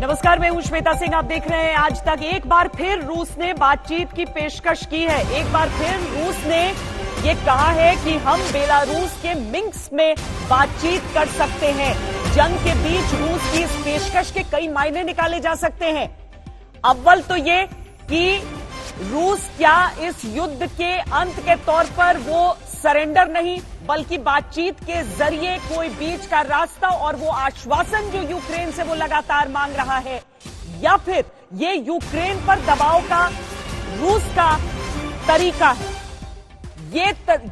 नमस्कार, मैं हूं श्वेता सिंह। आप देख रहे हैं आज तक। एक बार फिर रूस ने बातचीत की पेशकश की है। एक बार फिर रूस ने ये कहा है कि हम बेलारूस के मिन्स्क में बातचीत कर सकते हैं। जंग के बीच रूस की इस पेशकश के कई मायने निकाले जा सकते हैं। अव्वल तो ये कि रूस क्या इस युद्ध के अंत के तौर पर वो सरेंडर नहीं बल्कि बातचीत के जरिए कोई बीच का रास्ता और वो आश्वासन जो यूक्रेन से वो लगातार मांग रहा है, या फिर ये यूक्रेन पर दबाव का रूस का तरीका है।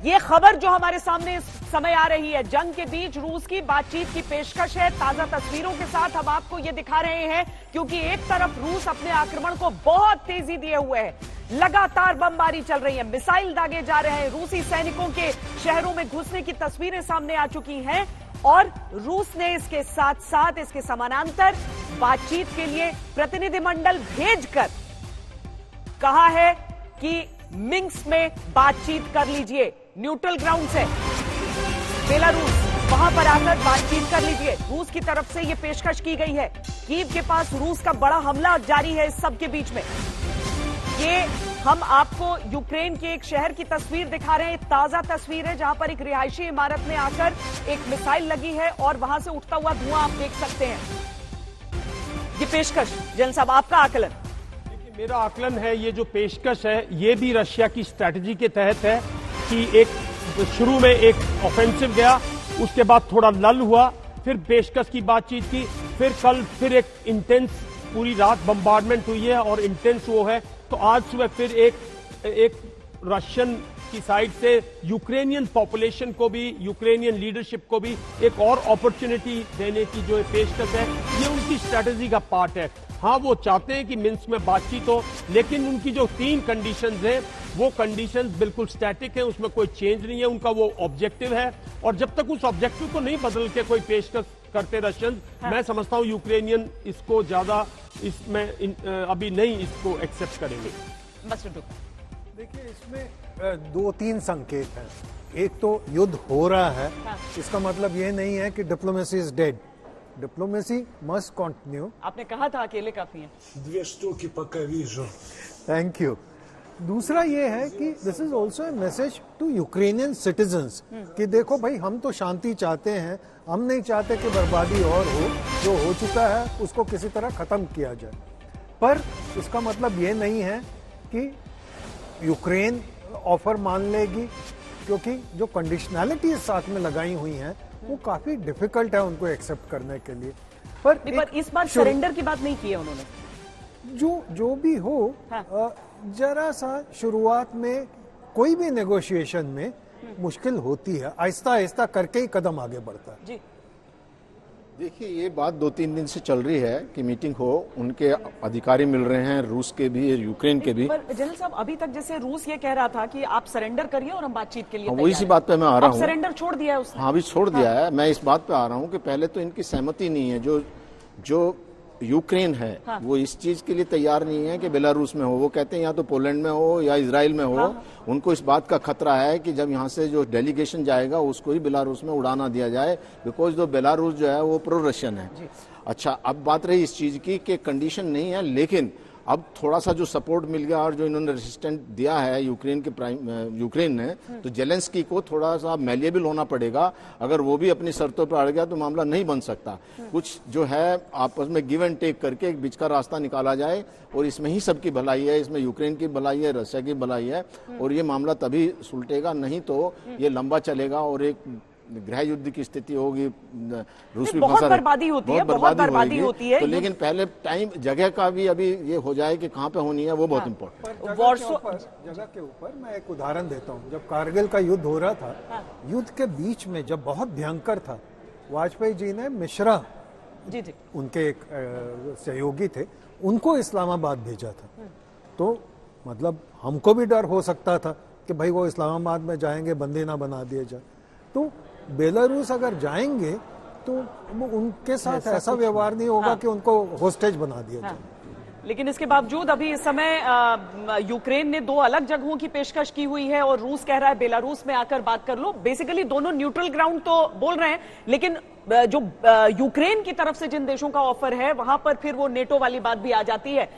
ये खबर जो हमारे सामने इस समय आ रही है, जंग के बीच रूस की बातचीत की पेशकश है। ताजा तस्वीरों के साथ हम आपको ये दिखा रहे हैं, क्योंकि एक तरफ रूस अपने आक्रमण को बहुत तेजी दिए हुए है। लगातार बमबारी चल रही है, मिसाइल दागे जा रहे हैं, रूसी सैनिकों के शहरों में घुसने की तस्वीरें सामने आ चुकी हैं। और रूस ने इसके साथ साथ इसके समानांतर बातचीत के लिए प्रतिनिधिमंडल भेजकर कहा है कि मिन्स्क में बातचीत कर लीजिए। न्यूट्रल ग्राउंड से बेलारूस, वहां पर आकर बातचीत कर लीजिए। रूस की तरफ से यह पेशकश की गई है। कीव के पास रूस का बड़ा हमला जारी है। इस सब के बीच में ये हम आपको यूक्रेन के एक शहर की तस्वीर दिखा रहे हैं। ताजा तस्वीर है जहां पर एक रिहायशी इमारत में आकर एक मिसाइल लगी है और वहां से उठता हुआ धुआं आप देख सकते हैं। ये पेशकश, जनरल साहब, आपका आकलन? मेरा आकलन है, ये जो पेशकश है ये भी रशिया की स्ट्रैटेजी के तहत है कि एक शुरू में एक ऑफेंसिव गया, उसके बाद थोड़ा लल हुआ, फिर पेशकश की बातचीत की, फिर कल फिर एक इंटेंस पूरी रात बम्बार्डमेंट हुई है और इंटेंस वो है। तो आज सुबह फिर एक रशियन की साइड से यूक्रेनियन पॉपुलेशन को भी, यूक्रेनियन लीडरशिप को भी एक और अपॉर्चुनिटी देने की जो पेशकश है, ये उनकी स्ट्रैटेजी का पार्ट है। हाँ, वो चाहते हैं कि मिन्स्क में बातचीत हो, लेकिन उनकी जो 3 कंडीशंस हैं वो कंडीशंस बिल्कुल स्टैटिक है, उसमें कोई चेंज नहीं है। उनका वो ऑब्जेक्टिव है और जब तक उस ऑब्जेक्टिव को नहीं बदल के कोई पेशकश करते रशियन, मैं समझता हूं यूक्रेनियन इसको ज्यादा इसमें अभी नहीं इसको एक्सेप्ट करेंगे। देखिए, इसमें 2-3 संकेत हैं। एक तो युद्ध हो रहा है, इसका मतलब ये नहीं है कि diplomacy is dead. Diplomacy must continue. आपने कहा था अकेले काफी है। 2 штуки пока вижу। Thank you. दूसरा ये है कि this is also a message to Ukrainian citizens कि देखो भाई, हम तो शांति चाहते हैं, हम नहीं चाहते कि बर्बादी और हो। जो हो चुका है उसको किसी तरह खत्म किया जाए, पर इसका मतलब ये नहीं है कि यूक्रेन ऑफर मान लेगी, क्योंकि जो कंडीशनैलिटीज साथ में लगाई हुई हैं वो काफी डिफिकल्ट है उनको एक्सेप्ट करने के लिए। पर इस बार सरेंडर की बात नहीं की है उन्होंने। जो भी हो, जरा सा शुरुआत में कोई भी नेगोशिएशन में मुश्किल होती है, आहिस्ता आहिस्ता करके ही कदम आगे बढ़ता है। जी देखिए, ये बात 2-3 दिन से चल रही है कि मीटिंग हो, उनके अधिकारी मिल रहे हैं, रूस के भी, यूक्रेन के भी। पर जनरल साहब, अभी तक जैसे रूस ये कह रहा था कि आप सरेंडर करिए और हम बातचीत के लिए वही इसी बात पे मैं आ रहा हूँ। सरेंडर छोड़ दिया है उसने। हाँ, अभी छोड़ दिया है। मैं इस बात पे आ रहा हूँ कि पहले तो इनकी सहमति नहीं है। जो यूक्रेन है वो इस चीज के लिए तैयार नहीं है कि बेलारूस में हो। वो कहते हैं या तो पोलैंड में हो या इजराइल में हो। उनको इस बात का खतरा है कि जब यहाँ से जो डेलीगेशन जाएगा उसको ही बेलारूस में उड़ाना दिया जाए, बिकॉज जो बेलारूस जो है वो प्रो रशियन है। अच्छा, अब बात रही इस चीज की कि कंडीशन नहीं है, लेकिन अब थोड़ा सा जो सपोर्ट मिल गया और जो इन्होंने रेसिस्टेंट दिया है यूक्रेन ने, तो जेलेंस्की को थोड़ा सा मैलिएबल होना पड़ेगा। अगर वो भी अपनी शर्तों पर अड़ गया तो मामला नहीं बन सकता। कुछ जो है आपस में गिव एंड टेक करके एक बीच का रास्ता निकाला जाए, और इसमें ही सबकी भलाई है। इसमें यूक्रेन की भलाई है, रशिया की भलाई है, और ये मामला तभी सुलटेगा, नहीं तो ये लंबा चलेगा और एक गृह युद्ध की स्थिति होगी। रूस भी बहुत बर्बादी होती है, बहुत बर्बादी होती है। तो लेकिन पहले टाइम, जगह का भी अभी ये हो जाए कि कहाँ पे होनी है, वो बहुत इम्पोर्टेंट है। जगह के ऊपर मैं एक उदाहरण देता हूँ। जब कारगिल का युद्ध हो रहा था, युद्ध के बीच में जब बहुत भयंकर था, वाजपेयी जी ने मिश्रा, उनके एक सहयोगी थे, उनको इस्लामाबाद भेजा था। तो मतलब हमको भी डर हो सकता था कि भाई वो इस्लामाबाद में जाएंगे, बंदी ना बना दिए जाए। तो बेलारूस अगर जाएंगे तो उनके साथ ऐसा व्यवहार नहीं होगा कि उनको होस्टेज बना दिया जाए। लेकिन इसके बावजूद अभी इस समय यूक्रेन ने 2 अलग जगहों की पेशकश की हुई है और रूस कह रहा है बेलारूस में आकर बात कर लो। बेसिकली दोनों न्यूट्रल ग्राउंड तो बोल रहे हैं, लेकिन जो यूक्रेन की तरफ से जिन देशों का ऑफर है वहां पर फिर वो नेटो वाली बात भी आ जाती है।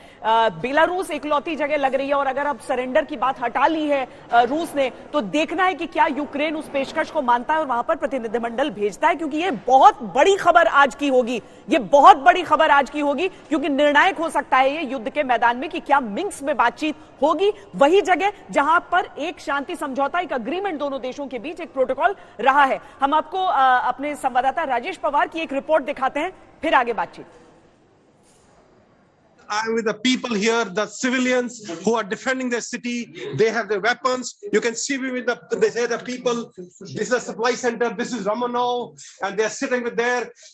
बेलारूस इकलौती जगह लग रही है, और अगर अब सरेंडर की बात हटा ली है रूस ने, तो देखना है कि क्या यूक्रेन उस पेशकश को मानता है और वहां पर प्रतिनिधिमंडल भेजता है, क्योंकि ये बहुत बड़ी खबर आज की होगी। ये बहुत बड़ी खबर आज की होगी, क्योंकि निर्णायक हो सकता है ये युद्ध के मैदान में कि क्या मिन्स्क में बातचीत होगी, वही जगह जहां पर एक शांति समझौता, एक अग्रीमेंट दोनों देशों के बीच, एक प्रोटोकॉल रहा है। हम आपको अपने संवाददाता राजेश पवार की एक रिपोर्ट दिखाते हैं, फिर आगे बातचीत। I'm with the people here, the civilians who are defending their city. They have their weapons. You can see me with the people. This is a supply center. This is Romanov, and they are sitting with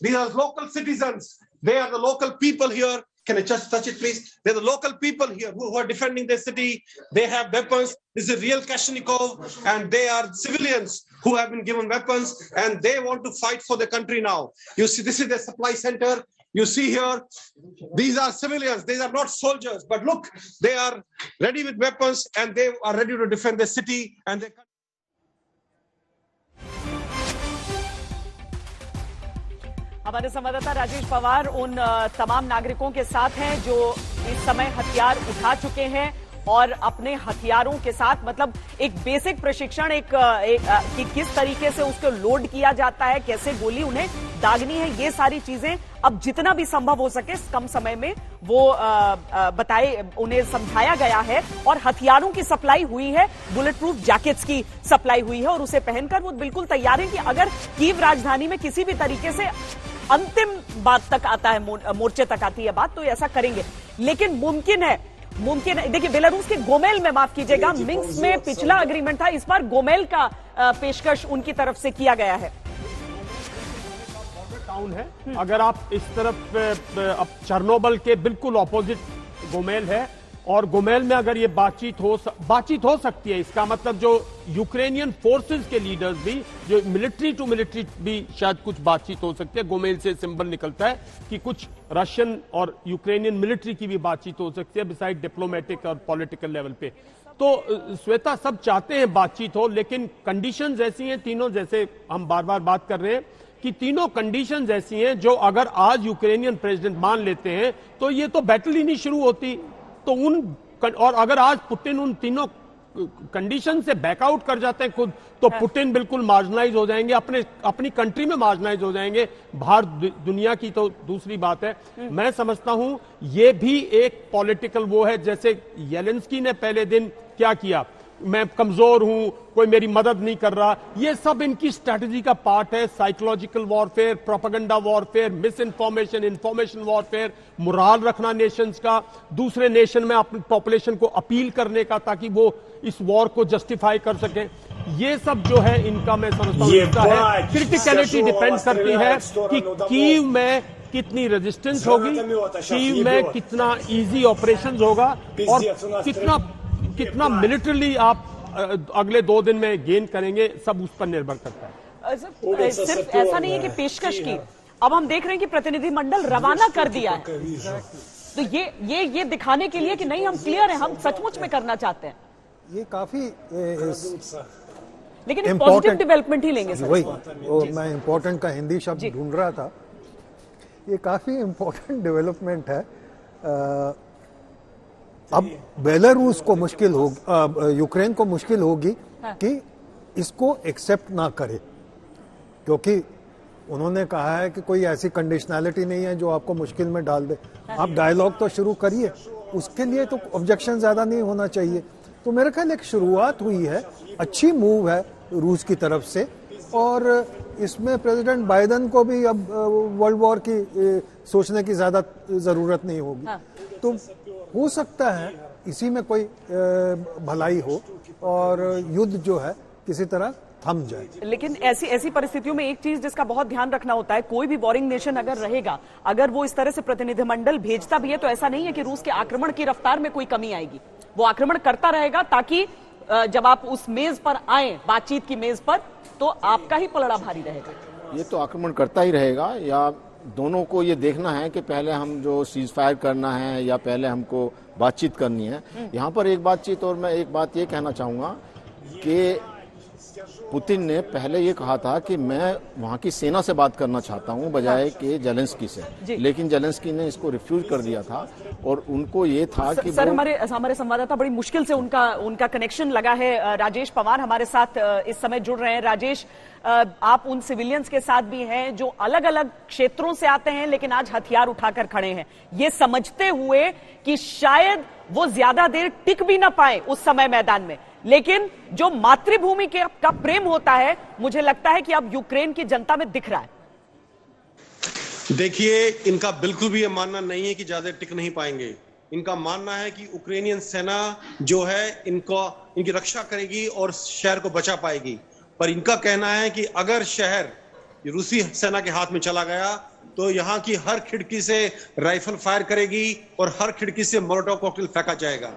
these are local citizens. They are the local people here. Can I just touch it, please? They're the local people here who are defending their city. They have weapons. This is a real Kalashnikov, and they are civilians who have been given weapons, and they want to fight for the country now. You see, this is the supply center. You see here, these are civilians. These are not soldiers. But look, they are ready with weapons, and they are ready to defend the city and their country. हमारे संवाददाता राजेश पवार उन तमाम नागरिकों के साथ हैं जो इस समय हथियार उठा चुके हैं और अपने हथियारों के साथ, मतलब एक बेसिक प्रशिक्षण, कि किस तरीके से उसको लोड किया जाता है, कैसे गोली उन्हें दागनी है, ये सारी चीजें अब जितना भी संभव हो सके कम समय में वो बताए, उन्हें समझाया गया है। और हथियारों की सप्लाई हुई है, बुलेट प्रूफ जैकेट्स की सप्लाई हुई है, और उसे पहनकर वो बिल्कुल तैयार है कि अगर कीव राजधानी में किसी भी तरीके से अंतिम बात तक आता है, मोर्चे तक आती है बात, तो ऐसा करेंगे। लेकिन मुमकिन है, देखिए बेलारूस के गोमेल में, माफ कीजिएगा, मिन्स्क में पिछला अग्रीमेंट था, इस बार गोमेल का पेशकश उनकी तरफ से किया गया है। टाउन है, अगर आप इस तरफ अब चर्नोबल के बिल्कुल ऑपोजिट गोमेल है, और गोमेल में अगर ये बातचीत हो सकती है, इसका मतलब जो यूक्रेनियन फोर्सेस के लीडर्स भी, जो मिलिट्री टू मिलिट्री भी शायद कुछ बातचीत हो सकती है। गोमेल से सिंबल निकलता है कि कुछ रशियन और यूक्रेनियन मिलिट्री की भी बातचीत हो सकती है, बिसाइड डिप्लोमेटिक और पॉलिटिकल लेवल पे। तो श्वेता, सब चाहते हैं बातचीत हो, लेकिन कंडीशंस ऐसी हैं तीनों, जैसे हम बार बार बात कर रहे हैं कि तीनों कंडीशंस ऐसी हैं जो अगर आज यूक्रेनियन प्रेसिडेंट मान लेते हैं तो ये तो बैटल ही नहीं शुरू होती। तो और अगर आज पुतिन उन तीनों कंडीशन से बैकआउट कर जाते हैं खुद, तो पुतिन बिल्कुल मार्जिनलाइज हो जाएंगे, अपनी कंट्री में मार्जिनलाइज हो जाएंगे, बाहर दुनिया की तो दूसरी बात है। मैं समझता हूं ये भी एक पॉलिटिकल वो है, जैसे येलेंस्की ने पहले दिन क्या किया, मैं कमजोर हूं, कोई मेरी मदद नहीं कर रहा, ये सब इनकी स्ट्रैटेजी का पार्ट है। Psychological warfare, propaganda warfare, miss information, information warfare, morale रखना नेशंस का, दूसरे नेशन में अपनी पॉपुलेशन को अपील करने का, ताकि वो इस वॉर को जस्टिफाई कर सके। ये सब जो है इनका, मैं समझता हूं क्रिटिकलिटी डिपेंड करती है कि कीव में कितनी रेजिस्टेंस होगी, कीव में कितना इजी ऑपरेशन होगा, और कितना मिलिट्रली आप अगले 2 दिन में गेन करेंगे, सब उस पर निर्भर करता है। सिर्फ ऐसा नहीं है कि पेशकश की, अब हम देख रहे हैं कि प्रतिनिधिमंडल रवाना कर दिया है, तो ये दिखाने के लिए कि नहीं, हम क्लियर है, हम सचमुच में करना चाहते हैं। ये काफी लेकिन पॉजिटिव डेवलपमेंट ही लेंगे सर। वही मैं इम्पोर्टेंट का हिंदी शब्द ढूंढ रहा था। ये काफी इम्पोर्टेंट डेवलपमेंट है। अब बेलारूस को मुश्किल होगी, यूक्रेन को मुश्किल होगी कि इसको एक्सेप्ट ना करे, क्योंकि उन्होंने कहा है कि कोई ऐसी कंडीशनैलिटी नहीं है जो आपको मुश्किल में डाल दे। आप डायलॉग तो शुरू करिए, उसके लिए तो ऑब्जेक्शन ज्यादा नहीं होना चाहिए। तो मेरे ख्याल एक शुरुआत हुई है, अच्छी मूव है रूस की तरफ से, और इसमें प्रेसिडेंट बाइडेन को भी अब वर्ल्ड वॉर की सोचने की ज्यादा जरूरत नहीं होगी। तो हो सकता है इसी में कोई भलाई हो और युद्ध जो है किसी तरह थम जाए। लेकिन ऐसी परिस्थितियों में एक चीज जिसका बहुत ध्यान रखना होता है, कोई भी वॉरिंग नेशन अगर रहेगा, अगर वो इस तरह से प्रतिनिधिमंडल भेजता भी है, तो ऐसा नहीं है कि रूस के आक्रमण की रफ्तार में कोई कमी आएगी। वो आक्रमण करता रहेगा, ताकि जब आप उस मेज पर आए, बातचीत की मेज पर, तो आपका ही पलड़ा भारी रहेगा। ये तो आक्रमण करता ही रहेगा, या दोनों को ये देखना है कि पहले हम जो सीज फायर करना है या पहले हमको बातचीत करनी है। यहाँ पर एक बातचीत, और मैं एक बात ये कहना चाहूंगा कि पुतिन ने पहले ये कहा था कि मैं वहाँ की सेना से बात करना चाहता हूँ बजाय कि जेलेंस्की से, लेकिन जेलेंस्की ने इसको रिफ्यूज कर दिया था और उनको ये था कि सर हमारे संवाददाता बड़ी मुश्किल से उनका कनेक्शन लगा है। राजेश पवार हमारे साथ इस समय जुड़ रहे हैं। राजेश, आप उन सिविलियंस के साथ भी हैं जो अलग अलग क्षेत्रों से आते हैं लेकिन आज हथियार उठाकर खड़े हैं, ये समझते हुए कि शायद वो ज्यादा देर टिक भी ना पाए उस समय मैदान में, लेकिन जो मातृभूमि का प्रेम होता है मुझे लगता है कि अब यूक्रेन की जनता में दिख रहा है। देखिए, इनका बिल्कुल भी ये मानना नहीं है कि ज्यादा टिक नहीं पाएंगे। इनका मानना है कि यूक्रेनियन सेना जो है इनकी रक्षा करेगी और शहर को बचा पाएगी। पर इनका कहना है कि अगर शहर रूसी सेना के हाथ में चला गया तो यहाँ की हर खिड़की से राइफल फायर करेगी और हर खिड़की से मोलोटोव कॉकटेल फेंका जाएगा।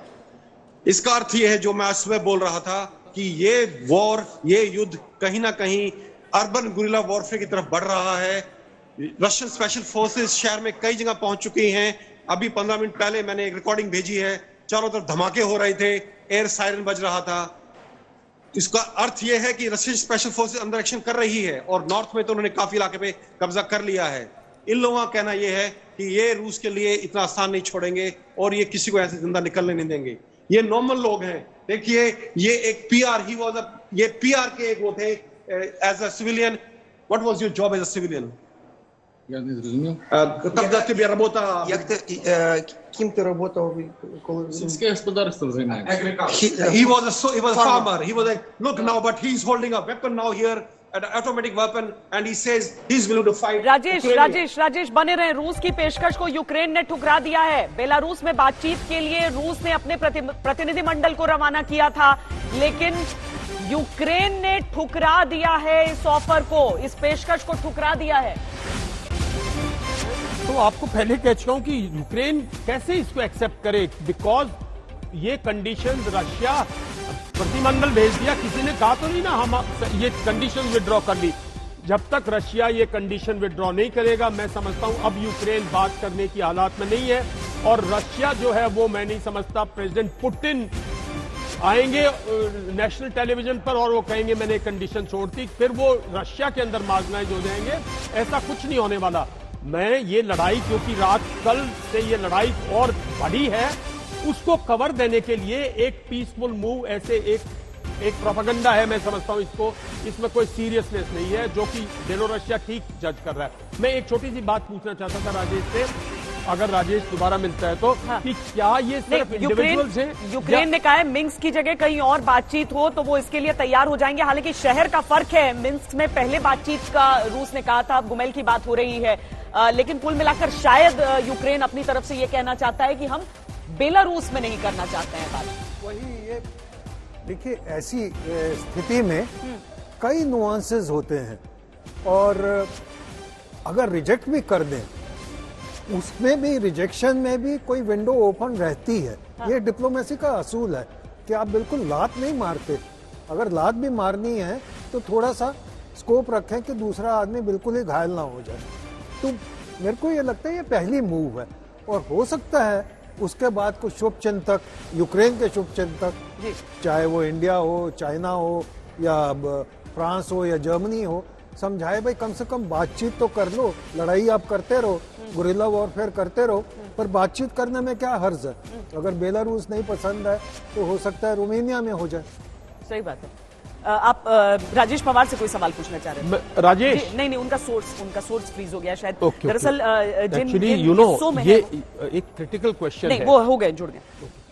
इसका अर्थ यह है, जो मैं आज सुबह बोल रहा था, कि ये युद्ध कहीं ना कहीं अर्बन गुरिल्ला वॉरफेयर की तरफ बढ़ रहा है। रशियन स्पेशल फोर्सेस शहर में कई जगह पहुंच चुकी हैं। अभी 15 मिनट पहले मैंने एक रिकॉर्डिंग भेजी है, चारों तरफ धमाके हो रहे थे, एयर सायरन बज रहा था। इसका अर्थ यह है कि रशियन स्पेशल फोर्सेस अंदर एक्शन कर रही है और नॉर्थ में तो उन्होंने काफी इलाके पे कब्जा कर लिया है। इन लोगों का कहना यह है कि ये रूस के लिए इतना आसान नहीं छोड़ेंगे और ये किसी को ऐसे जिंदा निकलने नहीं देंगे। ये नॉर्मल लोग हैं। देखिए, ये एक पीआर, ये पीआर के एक वो थे as a civilian. What was your job as a civilian? Я не зрозумів. Когда тебе работа... Ким ти работав? Сільське господарство займається. He was a farmer. He was like, look now, but he's holding a weapon now here, an automatic weapon, and he says he's willing to fight. Rajesh बने रहे। रूस की पेशकश को Ukraine ने ठुकरा दिया है। बेलारूस में बातचीत के लिए रूस ने अपने प्रतिनिधिमंडल को रवाना किया था, लेकिन यूक्रेन ने ठुकरा दिया है इस ऑफर को, इस पेशकश को ठुकरा दिया है। तो आपको पहले कह चुका हूं कि यूक्रेन कैसे इसको एक्सेप्ट करे, बिकॉज ये कंडीशन रशिया प्रतिनिधिमंडल भेज दिया, किसी ने कहा तो नहीं ना हम ये कंडीशन विड्रॉ कर ली। जब तक रशिया ये कंडीशन विड्रॉ नहीं करेगा, मैं समझता हूं अब यूक्रेन बात करने की हालात में नहीं है। और रशिया जो है वो मैं नहीं समझता प्रेसिडेंट पुतिन आएंगे नेशनल टेलीविजन पर और वो कहेंगे मैंने कंडीशन छोड़ दी, फिर वो रशिया के अंदर मार्जिनाइज हो जाएंगे। ऐसा कुछ नहीं होने वाला। मैं ये लड़ाई, क्योंकि रात कल से ये लड़ाई और बढ़ी है, उसको कवर देने के लिए एक पीसफुल मूव, ऐसे एक प्रोपेगेंडा है, मैं समझता हूं इसको, इसमें कोई सीरियसनेस नहीं है, जो कि बेलोरसिया ठीक जज कर रहा है। मैं एक छोटी सी बात पूछना चाहता था राजेश से, अगर राजेश दोबारा मिलता है तो, कि क्या ये सिर्फ इंडिविजुअल्स हैं? यूक्रेन ने कहा है मिन्स्क की जगह कहीं और बातचीत हो तो वो इसके लिए तैयार हो जाएंगे। हालांकि शहर का फर्क है, मिन्स्क में पहले बातचीत का रूस ने कहा था, अब गुमेल की बात हो रही है, लेकिन कुल मिलाकर शायद यूक्रेन अपनी तरफ से ये कहना चाहता है कि हम बेलारूस में नहीं करना चाहते हैं बात। वही ये देखिए, ऐसी स्थिति में कई नुआंसेस होते हैं और अगर रिजेक्ट भी कर दें, उसमें भी रिजेक्शन में भी कोई विंडो ओपन रहती है। ये डिप्लोमेसी का असूल है कि आप बिल्कुल लात नहीं मारते। अगर लात भी मारनी है तो थोड़ा सा स्कोप रखें कि दूसरा आदमी बिल्कुल ही घायल ना हो जाए। तो मेरे को ये लगता है ये पहली मूव है और हो सकता है उसके बाद कुछ शुभचिंतक, यूक्रेन के शुभचिंतक, चाहे वो इंडिया हो, चाइना हो या फ्रांस हो या जर्मनी हो, समझाए भाई कम से कम बातचीत तो कर लो। लड़ाई आप करते रहो, गुरिल्ला वॉरफेयर करते रहो, पर बातचीत करने में क्या हर्ज है। अगर बेलारूस नहीं पसंद है तो हो सकता है रोमानिया में हो जाए। सही बात है। आप राजेश पवार से कोई सवाल पूछना चाह रहे हैं? राजेश नहीं, उनका सोर्स फ्रीज हो गया शायद। दरअसल ये एक क्रिटिकल क्वेश्चन है। वो हो गए, जुड़ गए।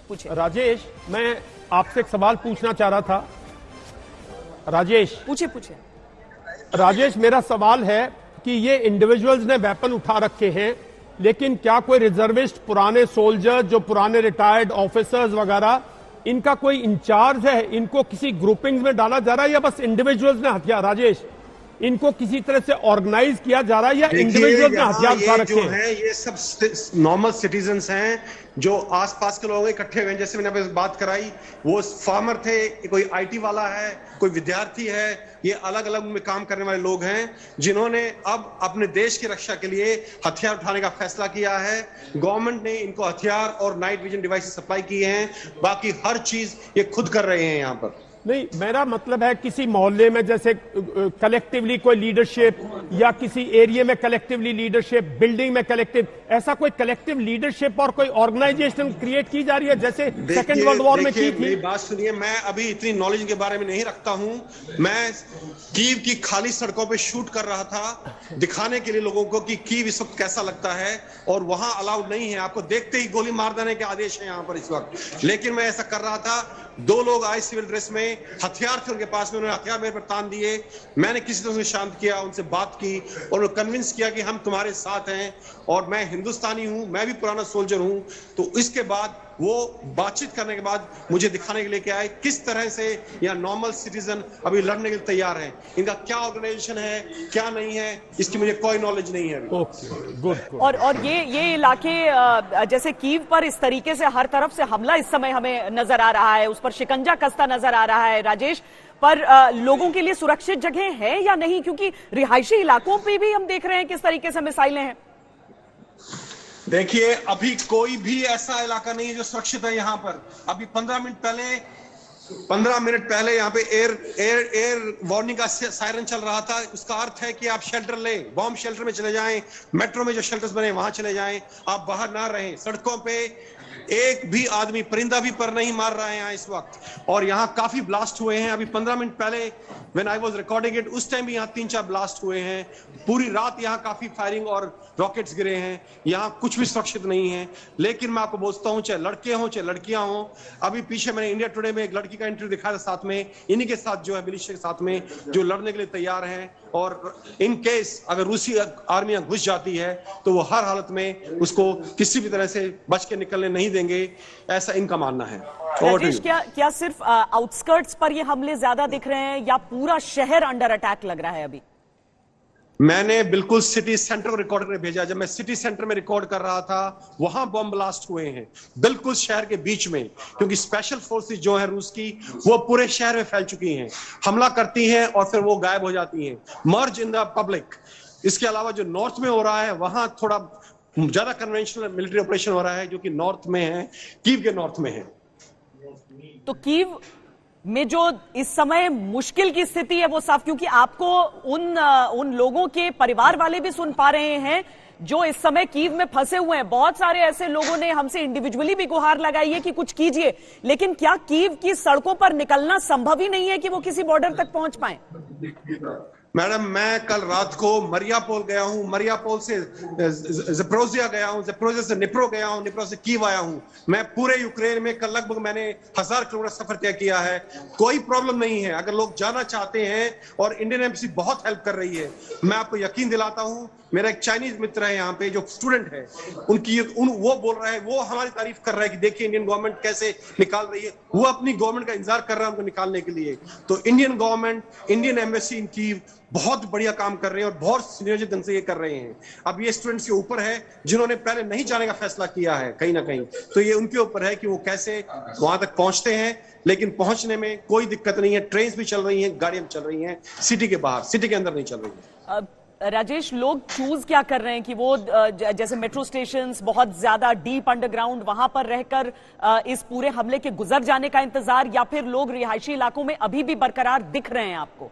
पूछिए राजेश, मैं आपसे एक सवाल पूछना चाह रहा था। राजेश पूछिए। राजेश, मेरा सवाल है कि ये इंडिविजुअल्स ने वेपन उठा रखे हैं, लेकिन क्या कोई रिजर्विस्ट, पुराने सोल्जर, जो पुराने रिटायर्ड ऑफिसर्स वगैरह, इनका कोई इंचार्ज है? इनको किसी ग्रुपिंग्स में डाला जा रहा है या बस इंडिविजुअल्स ने हथियार? राजेश, इनको किसी तरह से ऑर्गेनाइज किया जा रहा है या इंडिविजुअल ने हथियार उठा रखे हैं? ये सब नॉर्मल सिटीजन्स हैं जो आसपास के लोग इकट्ठे हुए हैं। जैसे मैंने बात कराई, वो फार्मर थे, कोई आईटी वाला है, कोई विद्यार्थी है, ये अलग अलग में काम करने वाले लोग हैं जिन्होंने अब अपने देश की रक्षा के लिए हथियार उठाने का फैसला किया है। गवर्नमेंट ने इनको हथियार और नाइट विजन डिवाइस सप्लाई किए हैं, बाकी हर चीज ये खुद कर रहे हैं यहाँ पर। नहीं, मेरा मतलब है किसी मोहल्ले में जैसे कलेक्टिवली कोई लीडरशिप या किसी एरिया में कलेक्टिवली लीडरशिप, बिल्डिंग में कलेक्टिव, ऐसा कोई कलेक्टिव लीडरशिप और कोई ऑर्गेनाइजेशन क्रिएट की जा रही है जैसे सेकेंड वर्ल्ड वॉर में की थी? मेरी बात सुनिए, मैं अभी इतनी नॉलेज के बारे में नहीं रखता हूं। मैं कीव की खाली सड़कों पे शूट कर रहा था, दिखाने के लिए लोगों को कि कीव इस वक्त कैसा लगता है, और वहां अलाउड नहीं है, आपको देखते ही गोली मार देने के आदेश है यहां पर इस वक्त। लेकिन मैं ऐसा कर रहा था, 2 लोग आए सिविल ड्रेस में, हथियार थे उनके पास में, उन्होंने हथियार मेरे पर तान दिए। मैंने किसी तरह से शांत किया, उनसे बात की और कन्विंस किया कि हम तुम्हारे साथ हैं और मैं हिंदुस्तानी हूं, मैं भी पुराना सोल्जर हूं। तो इसके बाद वो बातचीत करने के बाद मुझे दिखाने के लिए क्या है, किस तरह से यहाँ नॉर्मल सिटीजन अभी लड़ने के लिए तैयार हैं। इनका क्या ऑर्गेनाइजेशन है, क्या नहीं है, इसकी मुझे कोई नॉलेज नहीं है अभी। गुड। और ये इलाके जैसे कीव पर इस तरीके से हर तरफ से हमला इस समय हमें नजर आ रहा है, उस पर शिकंजा कसता नजर आ रहा है राजेश, पर लोगों के लिए सुरक्षित जगह है या नहीं? क्योंकि रिहायशी इलाकों पे भी हम देख रहे हैं किस तरीके से मिसाइलें हैं। देखिए, अभी कोई भी ऐसा इलाका नहीं है जो सुरक्षित है यहाँ पर। अभी 15 मिनट पहले यहाँ पे एयर वार्निंग का सायरन चल रहा था। उसका अर्थ है कि आप शेल्टर लें, बॉम्ब शेल्टर में चले जाएं, मेट्रो में जो शेल्टर्स बने वहां चले जाएं, आप बाहर ना रहें। सड़कों पे एक भी आदमी, परिंदा भी पर नहीं मार रहा है यहाँ इस वक्त। और यहाँ काफी ब्लास्ट हुए हैं। अभी 15 मिनट पहले when I was recording it, उस टाइम भी यहाँ 3-4 ब्लास्ट हुए हैं। पूरी रात यहाँ काफी फायरिंग और रॉकेट्स गिरे हैं। यहाँ कुछ भी सुरक्षित नहीं है। लेकिन मैं आपको बोलता हूँ, चाहे लड़के हों चाहे लड़कियां हों, अभी पीछे मैंने इंडिया टुडे में एक लड़की का इंटरव्यू दिखाया था, साथ में इन्हीं के साथ जो है मिलिशिया के साथ में, जो लड़ने के लिए तैयार हैं। और इन केस अगर रूसी आर्मी घुस जाती है तो वो हर हालत में उसको किसी भी तरह से बच के निकलने नहीं देंगे, ऐसा इनका मानना है। राजेश, क्या सिर्फ आउटस्कर्ट्स पर ये हमले ज्यादा दिख रहे हैं या पूरा शहर अंडर अटैक लग रहा है अभी? मैंने बिल्कुल सिटी सेंटर को रिकॉर्ड करके भेजा। जब मैं सिटी सेंटर में रिकॉर्ड कर रहा था, वहां बॉम्ब ब्लास्ट हुए हैं बिल्कुल शहर के बीच में, क्योंकि स्पेशल फोर्सेस जो है रूस की, वो पूरे शहर में फैल चुकी हैं, हमला करती हैं और फिर वो गायब हो जाती हैं, मर्ज इन द पब्लिक। इसके अलावा जो नॉर्थ में हो रहा है, वहां थोड़ा ज्यादा कन्वेंशनल मिलिट्री ऑपरेशन हो रहा है, जो कि नॉर्थ में है, कीव के नॉर्थ में है। तो कीव में जो इस समय मुश्किल की स्थिति है वो साफ, क्योंकि आपको उन लोगों के परिवार वाले भी सुन पा रहे हैं जो इस समय कीव में फंसे हुए हैं। बहुत सारे ऐसे लोगों ने हमसे इंडिविजुअली भी गुहार लगाई है कि कुछ कीजिए, लेकिन क्या कीव की सड़कों पर निकलना संभव ही नहीं है कि वो किसी बॉर्डर तक पहुंच पाए? मैडम, मैं कल रात को मरियापोल गया हूं, मरियापोल से ज़पोरिज़िया गया हूं, ज़पोरिज़िया से निप्रो गया हूं, निप्रो से कीव आया हूं। मैं पूरे यूक्रेन में कल लगभग मैंने 1000 किलोमीटर सफर तय किया है। कोई प्रॉब्लम नहीं है अगर लोग जाना चाहते हैं, और इंडियन एम्बेसी बहुत हेल्प कर रही है। मैं आपको यकीन दिलाता हूं, मेरा एक चाइनीज मित्र है यहाँ पे जो स्टूडेंट है, वो बोल रहा है, वो हमारी तारीफ कर रहा है कि देखिए इंडियन गवर्नमेंट कैसे निकाल रही है। वो अपनी गवर्नमेंट का इंतजार कर रहा है उनको निकालने के लिए। तो Indian government, Indian embassy in Kyiv बहुत बढ़िया काम कर रहे हैं और बहुत सुनियोजित ढंग से ये कर रहे हैं। अब ये स्टूडेंट्स के ऊपर है जिन्होंने पहले नहीं जाने का फैसला किया है कहीं ना कहीं, तो ये उनके ऊपर है कि वो कैसे वहां तक पहुंचते हैं। लेकिन पहुंचने में कोई दिक्कत नहीं है, ट्रेन भी चल रही हैं, गाड़ियां चल रही हैं, सिटी के बाहर, सिटी के अंदर नहीं चल रही है। राजेश, लोग चूज क्या कर रहे हैं कि वो जैसे मेट्रो स्टेशंस बहुत ज्यादा डीप अंडरग्राउंड, वहां पर रहकर इस पूरे हमले के गुजर जाने का इंतजार, या फिर लोग रिहायशी इलाकों में अभी भी बरकरार दिख रहे हैं आपको?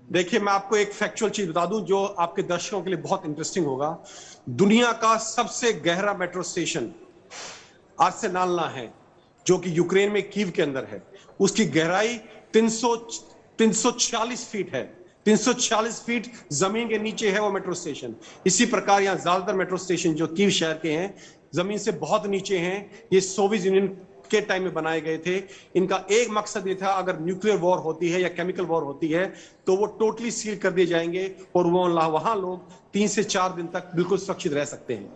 देखिए, मैं आपको एक फैक्चुअल चीज बता दूं जो आपके दर्शकों के लिए बहुत इंटरेस्टिंग होगा। दुनिया का सबसे गहरा मेट्रो स्टेशन आर्सेनालना है, जो कि यूक्रेन में कीव के अंदर है। उसकी गहराई 340 फीट है। 340 फीट जमीन के नीचे है वो मेट्रो स्टेशन। इसी प्रकार यहाँ ज्यादातर मेट्रो स्टेशन जो कीव शहर के हैं, जमीन से बहुत नीचे हैं। ये सोवियत यूनियन के टाइम में बनाए गए थे। इनका एक मकसद ये था, अगर न्यूक्लियर वॉर होती है या केमिकल वॉर होती है तो वो टोटली सील कर दिए जाएंगे और वहां लोग 3 से 4 दिन तक बिल्कुल सुरक्षित रह सकते हैं।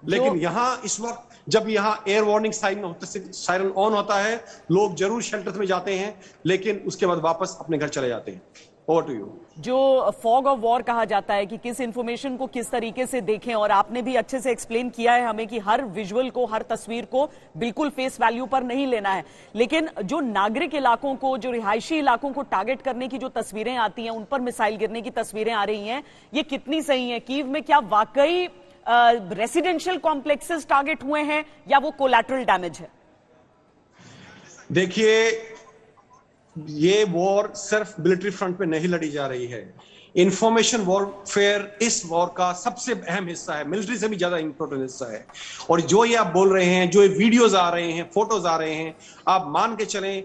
लेकिन यहाँ इस वक्त जब यहाँ एयर वार्निंग सायरन ऑन होता है, लोग जरूर शेल्टर में जाते हैं, लेकिन उसके बाद वापस अपने घर चले जाते हैं। Over to you. जो फॉग ऑफ वॉर कहा जाता है कि किस इंफॉर्मेशन को किस तरीके से देखें, और आपने भी अच्छे से एक्सप्लेन किया है हमें कि हर विजुअल को, हर तस्वीर को बिल्कुल फेस वैल्यू पर नहीं लेना है। लेकिन जो नागरिक इलाकों को, जो रिहायशी इलाकों को टारगेट करने की जो तस्वीरें आती हैं, उन पर मिसाइल गिरने की तस्वीरें आ रही हैं, ये कितनी सही है? कीव में क्या वाकई रेसिडेंशियल कॉम्प्लेक्सेस टारगेट हुए हैं या वो कोलैटरल डैमेज है? देखिए, ये वॉर सिर्फ मिलिट्री फ्रंट पे नहीं लड़ी जा रही है, इंफॉर्मेशन वॉरफेयर इस वॉर का सबसे अहम हिस्सा है, मिलिट्री से भी ज्यादा इंपॉर्टेंट हिस्सा है। और जो ये आप बोल रहे हैं, जो ये वीडियोज आ रहे हैं, फोटोज आ रहे हैं, आप मान के चलें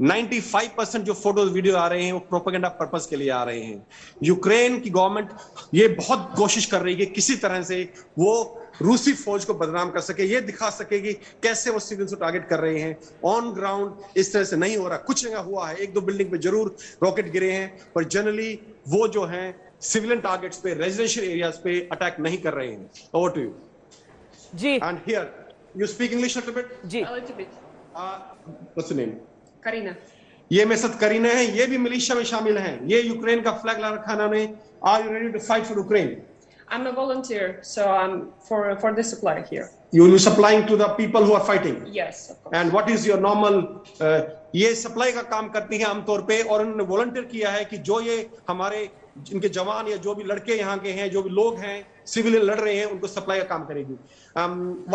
95% जो फोटोज वीडियो आ रहे हैं वो प्रोपेगेंडा पर्पस के लिए आ रहे हैं। यूक्रेन की गवर्नमेंट ये बहुत कोशिश कर रही है कि किसी तरह से वो रूसी फौज को बदनाम कर सके, ये दिखा सके कि कैसे वो सिविलियंस को टारगेट कर रहे हैं। ऑन ग्राउंड इस तरह से नहीं हो रहा, कुछ जगह हुआ है, एक दो बिल्डिंग पे जरूर रॉकेट गिरे हैं, पर जनरली वो जो हैं सिविलियन टारगेट्स पे, रेजिडेंशियल एरियाज पे अटैक नहीं कर रहे हैं। Over to you ji. And here you speak English little bit? जी। What's your name? करीना। ये मेरे साथ करीना है, ये भी मिलिशिया में शामिल हैं, ये यूक्रेन का फ्लैग ला रखा इन्होंने। Are you ready to fight for Ukraine? I'm a volunteer, so I'm for the supply here. You will be supplying to the people who are fighting. Yes, of course. And what is your normal? ये supply का काम करती हैं आमतौर पे, और उन्होंने volunteer किया है कि जो ये हमारे इनके जवान या जो भी लड़के यहाँ के हैं, जो भी लोग हैं सिविलियन लड़ रहे हैं, उनको सप्लाई का काम करेगी।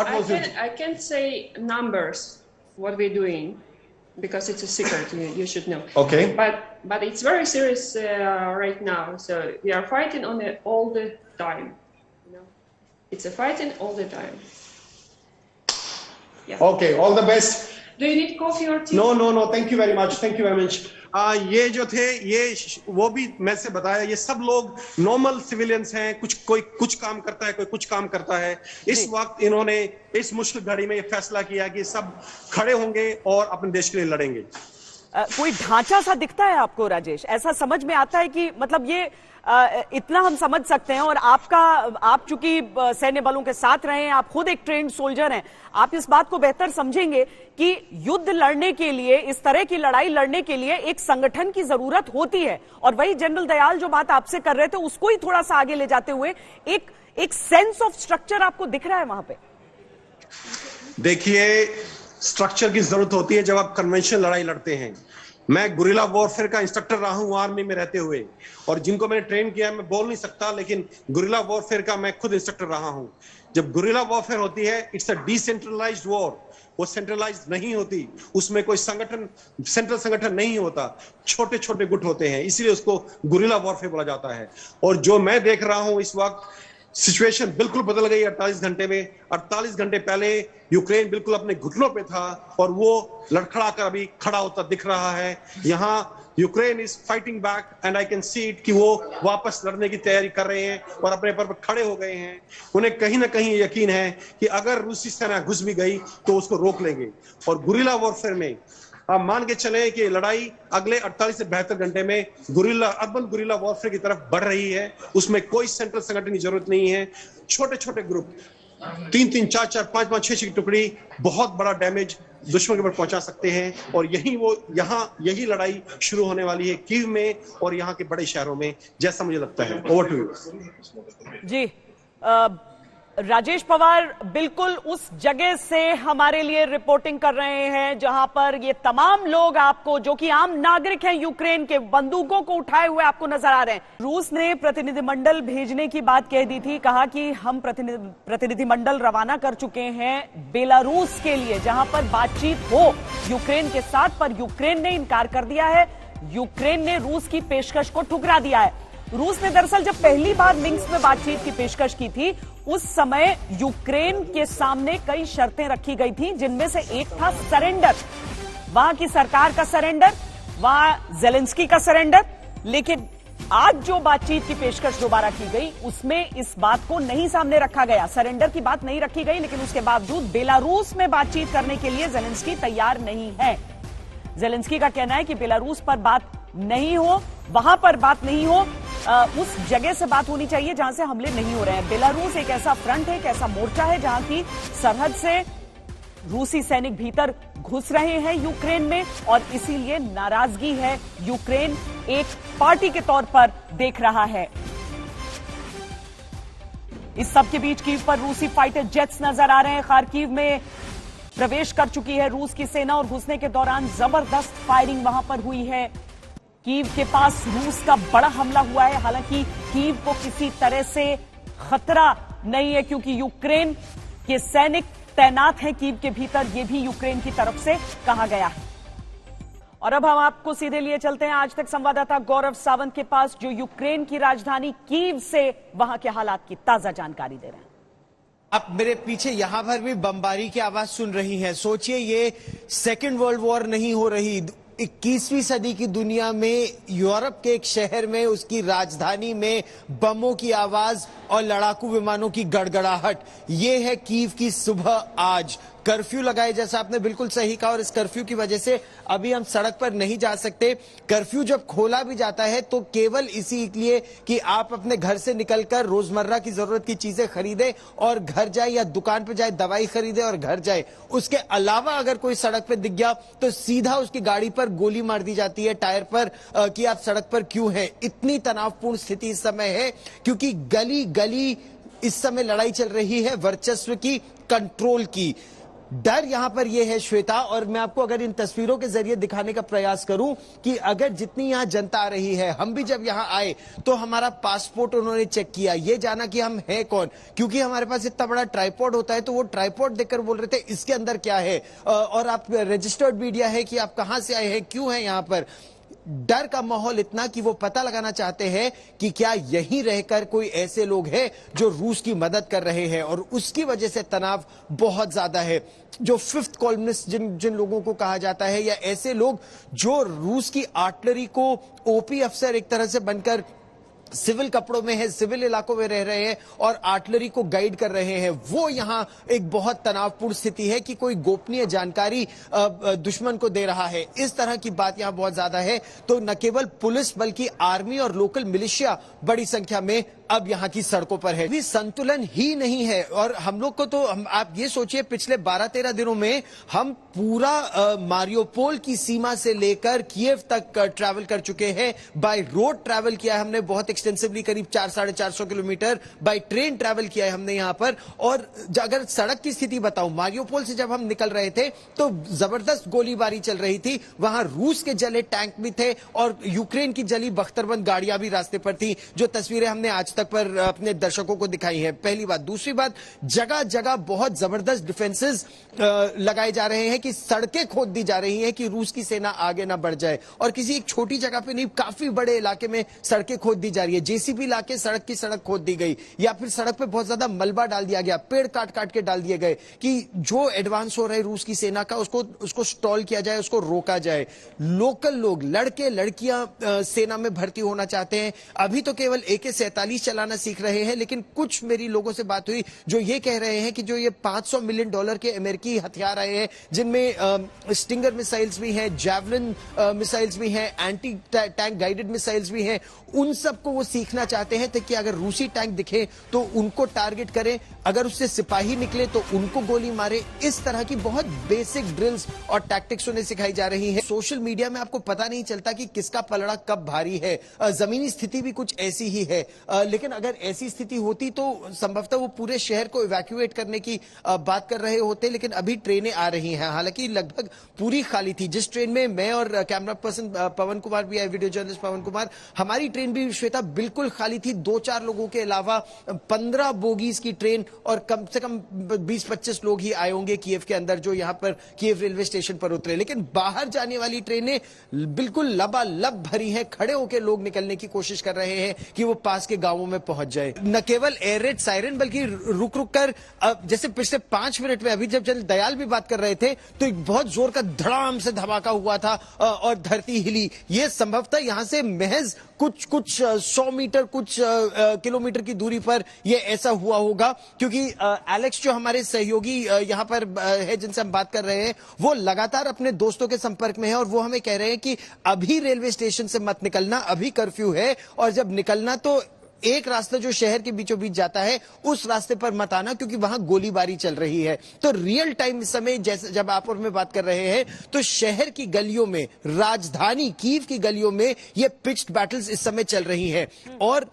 What was it? I can't say numbers what we're doing because it's a secret. You should know. Okay. But it's very serious right now. So we are fighting on it all the time. You know, it's a fighting all the time. Yeah. Okay. All the best. Do you need coffee or tea? No. Thank you very much. Thank you very much. ये जो थे, ये वो भी मैं से बताया, ये सब लोग नॉर्मल सिविलियंस हैं, कोई कुछ काम करता है, कोई कुछ काम करता है। इस वक्त इन्होंने इस मुश्किल घड़ी में ये फैसला किया कि सब खड़े होंगे और अपने देश के लिए लड़ेंगे। कोई ढांचा सा दिखता है आपको राजेश? ऐसा समझ में आता है कि मतलब ये इतना हम समझ सकते हैं, और आप चूंकि सैन्य बलों के साथ रहे हैं, आप खुद एक ट्रेन्ड सोल्जर हैं, आप इस बात को बेहतर समझेंगे कि युद्ध लड़ने के लिए, इस तरह की लड़ाई लड़ने के लिए एक संगठन की जरूरत होती है। और वही जनरल दयाल जो बात आपसे कर रहे थे उसको ही थोड़ा सा आगे ले जाते हुए एक सेंस ऑफ स्ट्रक्चर आपको दिख रहा है वहां पे? देखिए, स्ट्रक्चर की जरूरत होती है जब आप कन्वेंशनल लड़ाई लड़ते हैं। मैं गुरिल्ला वॉरफेयर का इंस्ट्रक्टर रहा हूं आर्मी में रहते हुए, और जिनको मैंने ट्रेन किया मैं बोल नहीं सकता, लेकिन गुरिल्ला वॉरफेयर का मैं खुद इंस्ट्रक्टर रहा हूं। जब गुरिल्ला वॉरफेयर होती है, इट्स अ डिसेंट्रलाइज्ड वॉर, वो सेंट्रलाइज्ड नहीं होती, उसमें कोई संगठन, सेंट्रल संगठन नहीं होता, छोटे छोटे गुट होते हैं, इसीलिए उसको गुरिल्ला वॉरफेयर बोला जाता है। और जो मैं देख रहा हूं इस वक्त, सिचुएशन बिल्कुल बदल गई 48 घंटे में। 48 घंटे पहले यूक्रेन बिल्कुल अपने घुटनों पे था, और वो लड़खड़ा कर अभी खड़ा होता दिख रहा है। यहाँ Ukraine is fighting back and I can see it कि वो वापस लड़ने की तैयारी कर रहे हैं और अपने पर खड़े हो गए हैं। उन्हें कहीं ना कहीं यकीन है कि अगर रूसी सेना घुस भी गई तो उसको रोक लेंगे। और गुरिल्ला वॉरफेयर में आप मान के चले कि लड़ाई अगले 48 से 72 घंटे में अर्बन गुरिल्ला वॉरफेयर की तरफ बढ़ रही है। उसमें कोई सेंट्रल संगठन की जरूरत नहीं है, छोटे छोटे ग्रुप, 3-3, 4-4, 5-5, 6-6 की टुकड़ी बहुत बड़ा डैमेज दुश्मन के ऊपर पहुंचा सकते हैं। और यही लड़ाई शुरू होने वाली है कीव में और यहाँ के बड़े शहरों में, जैसा मुझे लगता है। Over to you. जी, राजेश पवार बिल्कुल उस जगह से हमारे लिए रिपोर्टिंग कर रहे हैं जहां पर ये तमाम लोग आपको, जो कि आम नागरिक हैं यूक्रेन के, बंदूकों को उठाए हुए आपको नजर आ रहे हैं। रूस ने प्रतिनिधिमंडल भेजने की बात कह दी थी, कहा कि हम प्रतिनिधिमंडल रवाना कर चुके हैं बेलारूस के लिए, जहां पर बातचीत हो यूक्रेन के साथ, पर यूक्रेन ने इनकार कर दिया है। यूक्रेन ने रूस की पेशकश को ठुकरा दिया है। रूस ने दरअसल जब पहली बार मिन्स्क में बातचीत की पेशकश की थी, उस समय यूक्रेन के सामने कई शर्तें रखी गई थी, जिनमें से एक था सरेंडर, वहां की सरकार का सरेंडर, वहां जेलेंस्की का सरेंडर। लेकिन आज जो बातचीत की पेशकश दोबारा की गई, उसमें इस बात को नहीं सामने रखा गया, सरेंडर की बात नहीं रखी गई। लेकिन उसके बावजूद बेलारूस में बातचीत करने के लिए जेलेंस्की तैयार नहीं है। जेलेंस्की का कहना है कि बेलारूस पर बात नहीं हो, वहां पर बात नहीं हो, उस जगह से बात होनी चाहिए जहां से हमले नहीं हो रहे हैं। बेलारूस एक ऐसा फ्रंट है, एक ऐसा मोर्चा है जहां की सरहद से रूसी सैनिक भीतर घुस रहे हैं यूक्रेन में, और इसीलिए नाराजगी है यूक्रेन एक पार्टी के तौर पर देख रहा है। इस सब के बीच कीव पर रूसी फाइटर जेट्स नजर आ रहे हैं। खार्किव में प्रवेश कर चुकी है रूस की सेना, और घुसने के दौरान जबरदस्त फायरिंग वहां पर हुई है। कीव के पास रूस का बड़ा हमला हुआ है। हालांकि कीव को किसी तरह से खतरा नहीं है, क्योंकि यूक्रेन के सैनिक तैनात हैं कीव के भीतर, यह भी यूक्रेन की तरफ से कहा गया है। और अब हम आपको सीधे लिए चलते हैं आज तक संवाददाता गौरव सावंत के पास, जो यूक्रेन की राजधानी कीव से वहां के हालात की ताजा जानकारी दे रहे हैं। आप मेरे पीछे यहां पर भी बमबारी की आवाज सुन रही हैं। सोचिए, ये सेकेंड वर्ल्ड वॉर नहीं हो रही, 21वीं सदी की दुनिया में यूरोप के एक शहर में, उसकी राजधानी में बमों की आवाज और लड़ाकू विमानों की गड़गड़ाहट। ये है कीव की सुबह आज। कर्फ्यू लगाए, जैसा आपने बिल्कुल सही कहा, और इस कर्फ्यू की वजह से अभी हम सड़क पर नहीं जा सकते। कर्फ्यू जब खोला भी जाता है तो केवल इसीलिए कि आप अपने घर से निकलकर रोजमर्रा की जरूरत की चीजें खरीदे और घर जाए, या दुकान पर जाए दवाई खरीदे और घर जाए। उसके अलावा अगर कोई सड़क पर दिख गया तो सीधा उसकी गाड़ी पर गोली मार दी जाती है, टायर पर, कि आप सड़क पर क्यों हैं। इतनी तनावपूर्ण स्थिति इस समय है क्योंकि गली गली इस समय लड़ाई चल रही है वर्चस्व की, कंट्रोल की। डर यहां पर यह है श्वेता, और मैं आपको अगर इन तस्वीरों के जरिए दिखाने का प्रयास करूं कि अगर जितनी यहां जनता आ रही है, हम भी जब यहां आए तो हमारा पासपोर्ट उन्होंने चेक किया, ये जाना कि हम हैं कौन, क्योंकि हमारे पास इतना बड़ा ट्राइपॉड होता है। तो वो ट्राइपॉड देखकर बोल रहे थे इसके अंदर क्या है, और आप रजिस्टर्ड मीडिया है कि आप कहां से आए हैं, क्यों हैं यहां पर। डर का माहौल इतना कि वो पता लगाना चाहते हैं कि क्या यहीं रहकर कोई ऐसे लोग हैं जो रूस की मदद कर रहे हैं, और उसकी वजह से तनाव बहुत ज्यादा है। जो फिफ्थ कॉलमनिस्ट जिन लोगों को कहा जाता है, या ऐसे लोग जो रूस की आर्टिलरी को ओपी अफसर एक तरह से बनकर सिविल कपड़ों में है, सिविल इलाकों में रह रहे हैं और आर्टिलरी को गाइड कर रहे हैं, वो यहां एक बहुत तनावपूर्ण स्थिति है कि कोई गोपनीय जानकारी दुश्मन को दे रहा है। इस तरह की बात यहां बहुत ज्यादा है। तो न केवल पुलिस बल्कि आर्मी और लोकल मिलिशिया बड़ी संख्या में अब यहां की सड़कों पर है। भी संतुलन ही नहीं है। और हम लोग को तो आप ये सोचिए, पिछले 12-13 दिनों में हम पूरा मारियोपोल की सीमा से लेकर कीव तक ट्रैवल कर चुके हैं। बाय रोड ट्रैवल किया है हमने बहुत एक्सटेंसिवली, करीब 400-450 किलोमीटर। बाय ट्रेन ट्रैवल किया है हमने यहां पर। और अगर सड़क की स्थिति बताऊं, मारियोपोल से जब हम निकल रहे थे तो जबरदस्त गोलीबारी चल रही थी। वहां रूस के जले टैंक भी थे और यूक्रेन की जली बख्तरबंद गाड़ियां भी रास्ते पर थी, जो तस्वीरें हमने आज तक पर अपने दर्शकों को दिखाई है। पहली बात। दूसरी बात, जगह जगह बहुत जबरदस्त डिफेंसेस लगाए जा रहे हैं कि सड़कें खोद दी जा रही हैं कि रूस की सेना आगे ना बढ़ जाए। और किसी एक छोटी जगह पे नहीं, काफी बड़े इलाके में सड़कें खोद दी जा रही है। जेसीबी लाके सड़क की सड़क खोद दी गई, या फिर सड़क पे बहुत ज्यादा मलबा डाल दिया गया, पेड़ काट काट के डाल दिए गए कि जो एडवांस हो रहे रूस की सेना का उसको स्टॉल किया जाए, उसको रोका जाए। लोकल लोग, लड़के लड़कियां सेना में भर्ती होना चाहते हैं। अभी तो केवल AK-47 चलाना सीख रहे हैं, लेकिन कुछ मेरी लोगों से बात हुई जो ये कह रहे हैं कि जो ये $500 मिलियन के अमेरिकी हथियार आए हैं, जिनमें स्टिंगर मिसाइल्स भी हैं, जैवलिन मिसाइल्स भी हैं, एंटी टैंक गाइडेड मिसाइल्स भी हैं, उन सबको वो सीखना चाहते हैं ताकि अगर रूसी टैंक दिखे तो उनको टारगेट करें, अगर उससे सिपाही निकले तो उनको गोली मारे। इस तरह की बहुत बेसिक ड्रिल्स और टैक्टिक्स उन्हें सिखाई जा रही है। सोशल मीडिया में आपको पता नहीं चलता कि किसका पलड़ा कब भारी है। जमीनी स्थिति भी कुछ ऐसी ही है, लेकिन अगर ऐसी स्थिति होती तो संभवतः वो पूरे शहर को इवैक्यूएट करने की बात कर रहे होते, लेकिन अभी ट्रेनें आ रही हैं, हालांकि लगभग पूरी खाली थी। जिस ट्रेन में मैं और कैमरा पर्सन पवन कुमार भी आए, वीडियो जर्नलिस्ट पवन कुमार, हमारी ट्रेन भी श्वेता बिल्कुल खाली थी। 2-4 लोगों के अलावा 15 बोगीज की ट्रेन, और कम से कम 20-25 लोग ही आए होंगे कीव के अंदर जो यहां पर कीव रेलवे स्टेशन पर उतरे। लेकिन बाहर जाने वाली ट्रेनें बिल्कुल लबालब भरी हैं, खड़े होकर लोग निकलने की कोशिश कर रहे हैं कि वो पास के गांवों में पहुंच जाए। न केवल एयर रेड सायरन, बल्कि रुक रुक कर, जैसे पिछले 5 मिनट में, अभी जब जनरल दयाल भी बात कर रहे थे तो एक बहुत जोर का धड़ाम से धमाका हुआ था और धरती हिली। ये संभवतः यहां से महज कुछ 100 मीटर, कुछ किलोमीटर की दूरी पर यह ऐसा हुआ होगा, क्योंकि एलेक्स जो हमारे सहयोगी यहां पर है जिनसे हम बात कर रहे हैं, वो लगातार अपने दोस्तों के संपर्क में है और वो हमें कह रहे हैं कि अभी रेलवे स्टेशन से मत निकलना, अभी कर्फ्यू है, और जब निकलना तो एक रास्ता जो शहर के बीचों बीच जाता है उस रास्ते पर मत आना, क्योंकि वहां गोलीबारी चल रही है। तो रियल टाइम इस समय जैसे जब आप और मैं बात कर रहे हैं तो शहर की गलियों में, राजधानी कीव की गलियों में ये पिच्ड बैटल्स इस समय चल रही हैं। और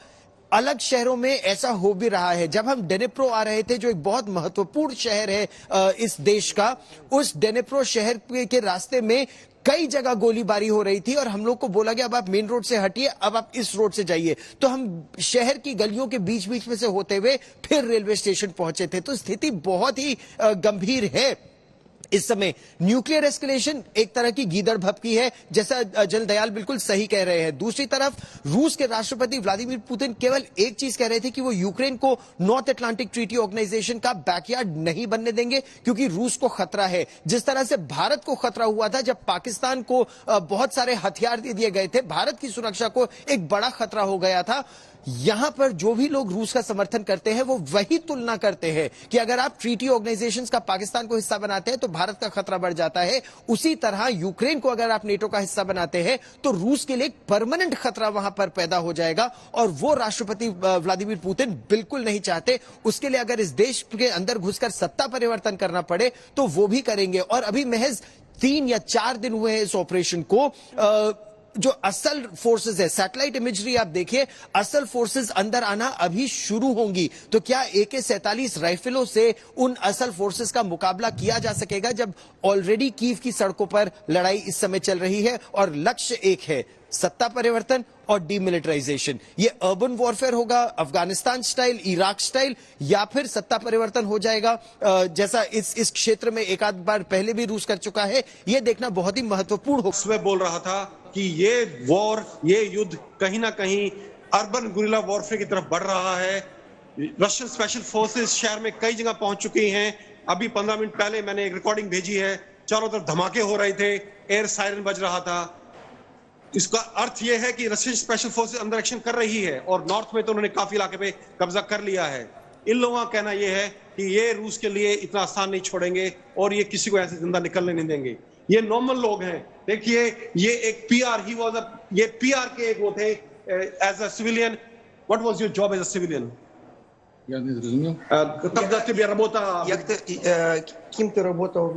अलग शहरों में ऐसा हो भी रहा है। जब हम डेनेप्रो आ रहे थे, जो एक बहुत महत्वपूर्ण शहर है इस देश का, उस डेनेप्रो शहर के रास्ते में कई जगह गोलीबारी हो रही थी और हम लोग को बोला गया अब आप मेन रोड से हटिए, अब आप इस रोड से जाइए। तो हम शहर की गलियों के बीच बीच में से होते हुए फिर रेलवे स्टेशन पहुंचे थे। तो स्थिति बहुत ही गंभीर है। इस समय न्यूक्लियर एस्केलेशन एक तरह की गीदड़ भपकी है, जैसा जनरल दयाल बिल्कुल सही कह रहे हैं। दूसरी तरफ रूस के राष्ट्रपति व्लादिमीर पुतिन केवल एक चीज कह रहे थे कि वो यूक्रेन को नॉर्थ अटलांटिक ट्रीटी ऑर्गेनाइजेशन का बैकयार्ड नहीं बनने देंगे, क्योंकि रूस को खतरा है। जिस तरह से भारत को खतरा हुआ था जब पाकिस्तान को बहुत सारे हथियार दे दिए गए थे, भारत की सुरक्षा को एक बड़ा खतरा हो गया था। यहां पर जो भी लोग रूस का समर्थन करते हैं वो वही तुलना करते हैं कि अगर आप ट्रीटी ऑर्गेनाइजेशंस का पाकिस्तान को हिस्सा बनाते हैं तो भारत का खतरा बढ़ जाता है। उसी तरह यूक्रेन को अगर आप नेटो का हिस्सा बनाते हैं तो रूस के लिए एक परमानेंट खतरा वहां पर पैदा हो जाएगा, और वो राष्ट्रपति व्लादिमीर पुतिन बिल्कुल नहीं चाहते। उसके लिए अगर इस देश के अंदर घुसकर सत्ता परिवर्तन करना पड़े तो वो भी करेंगे। और अभी महज 3 या 4 दिन हुए हैं इस ऑपरेशन को। जो असल फोर्सेस है, सैटेलाइट इमेजरी आप देखिए, असल फोर्सेस अंदर आना अभी शुरू होंगी। तो क्या AK-47 राइफलों से उन असल फोर्सेस का मुकाबला किया जा सकेगा जब ऑलरेडी कीव की सड़कों पर लड़ाई इस समय चल रही है और लक्ष्य एक है, सत्ता परिवर्तन और डीमिलिटराइजेशन। ये अर्बन वॉरफेयर होगा अफगानिस्तान स्टाइल, इराक स्टाइल, या फिर सत्ता परिवर्तन हो जाएगा जैसा इस क्षेत्र में एक आध बार पहले भी रूस कर चुका है। ये देखना बहुत ही महत्वपूर्ण होगा। मैं बोल रहा था कि ये वॉर, ये युद्ध कहीं ना कहीं अर्बन गुरिल्ला वॉरफेयर की तरफ बढ़ रहा है। रशियन स्पेशल फोर्सेस शहर में कई जगह पहुंच चुकी हैं। अभी 15 मिनट पहले मैंने एक रिकॉर्डिंग भेजी है, चारों तरफ धमाके हो रहे थे, एयर सायरन बज रहा था। इसका अर्थ यह है कि रशियन स्पेशल फोर्सेस अंदर एक्शन कर रही है, और नॉर्थ में तो उन्होंने काफी इलाके पे कब्जा कर लिया है। इन लोगों का कहना यह है कि ये रूस के लिए इतना आसान नहीं छोड़ेंगे और ये किसी को ऐसे जिंदा निकलने नहीं देंगे। ये नॉर्मल लोग हैं। देखिए, ये एक PR, ये PR के एक वो थे as a civilian. What was your job as a civilian? Я не зрозумів. Когда тебе работа... Ким ти работав?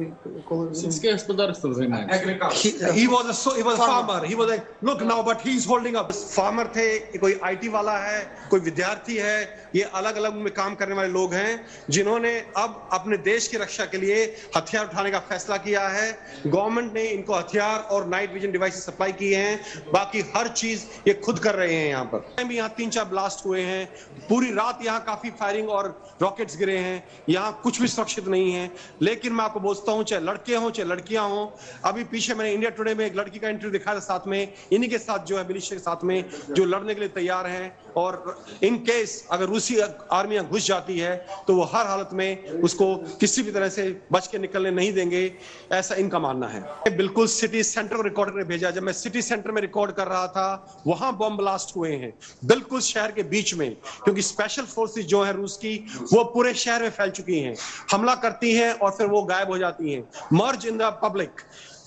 Сільське господарство займаємося. He was a farmer. He was look now, but he's holding up. Farmer थे, कोई IT वाला है, कोई विद्यार्थी है। ये अलग अलग में काम करने वाले लोग हैं जिन्होंने अब अपने देश की रक्षा के लिए हथियार उठाने का फैसला किया है। गवर्नमेंट ने इनको हथियार और नाइट विजन डिवाइसेस सप्लाई किए हैं। बाकी हर चीज ये खुद कर रहे हैं। यहाँ पर यहाँ 3-4 ब्लास्ट हुए हैं। पूरी रात यहाँ काफी फायरिंग और रॉकेट्स गिरे हैं। यहाँ कुछ भी सुरक्षित नहीं है। लेकिन मैं आपको बोलता हूँ, चाहे लड़के हों चाहे लड़कियां हों, अभी पीछे मैंने इंडिया टुडे में एक लड़की का इंटरव्यू दिखाया था, साथ में इन्हीं के साथ जो है मिलिशिया के साथ में जो लड़ने के लिए तैयार हैं। और इन केस अगर रूसी आर्मी घुस जाती है तो वो हर हालत में उसको किसी भी तरह से बच के निकलने नहीं देंगे, ऐसा इनका मानना है। बिल्कुल सिटी सेंटर को रिकॉर्ड करके भेजा। जब मैं सिटी सेंटर में रिकॉर्ड कर रहा था वहां बॉम्ब ब्लास्ट हुए हैं, बिल्कुल शहर के बीच में, क्योंकि स्पेशल फोर्सेस जो है रूस की वो पूरे शहर में फैल चुकी हैं, हमला करती हैं और फिर वो गायब हो जाती हैं, मर्ज इन द पब्लिक।